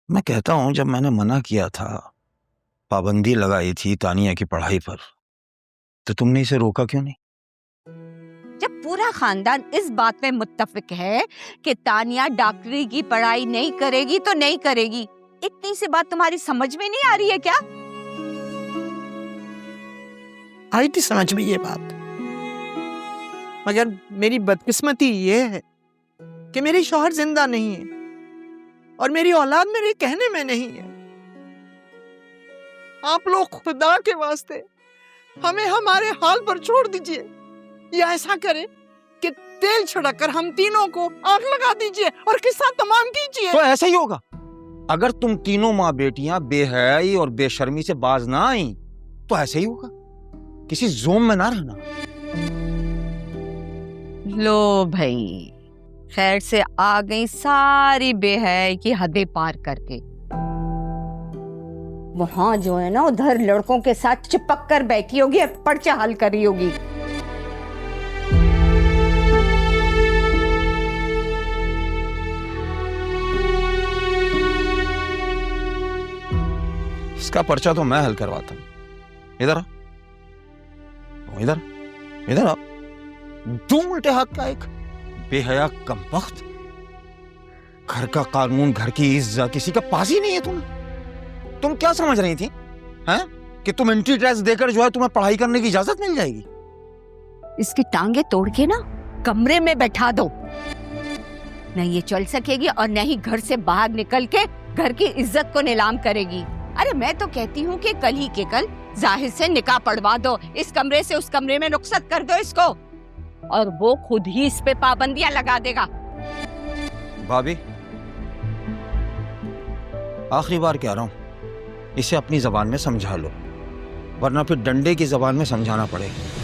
मैं कहता हूं जब मैंने मना किया था, पाबंदी लगाई थी तानिया की पढ़ाई पर, तो तुमने इसे रोका क्यों नहीं? जब पूरा खानदान इस बात में मुत्तफिक है कि तानिया डॉक्टरी की पढ़ाई नहीं करेगी तो नहीं करेगी, इतनी सी बात तुम्हारी समझ में नहीं आ रही है क्या? आई थी समझ में ये बात, मगर मेरी बदकिस्मती ये है कि मेरी शौहर जिंदा नहीं है और मेरी औलाद मेरे कहने में नहीं है। आप लोग खुदा के वास्ते हमें हमारे हाल पर छोड़ दीजिए, या ऐसा करें कि तेल छिड़ककर हम तीनों को आग लगा दीजिए और किस्सा तमाम कीजिए। तो ऐसा ही होगा। अगर तुम तीनों माँ बेटियां बेहयाई और बेशर्मी से बाज ना आई तो ऐसे ही होगा, किसी जोम में ना रहना। लो भाई, खैर से आ गई सारी बेहयाई की हदें पार करके। वहां जो है ना, उधर लड़कों के साथ चिपक कर बैठी होगी और पर्चा हल करी होगी। इसका पर्चा तो मैं हल करवाता हूं। इधर आ, इधर इधर आ। दो उल्टे हाथ का एक बेहया कमबख्त। घर का कानून, घर की इज्जत किसी का पास ही नहीं है। तुम क्या समझ रही थी हैं कि तुम एंट्री ड्रेस देकर जो है तुम्हें पढ़ाई करने की इजाजत मिल जाएगी? इसकी टांगे तोड़ के ना कमरे में बैठा दो, नहीं ये चल सकेगी और न ही घर से बाहर निकल के घर की इज्जत को नीलाम करेगी। अरे मैं तो कहती हूँ कि कल ही के कल जाहिर से निकाह पढ़वा दो, इस कमरे से उस कमरे में रुखसत कर दो इसको, और वो खुद ही इस पे पाबंदियां लगा देगा। भाभी, आखिरी बार कह रहा हूं, इसे अपनी जबान में समझा लो, वरना फिर डंडे की जबान में समझाना पड़ेगा।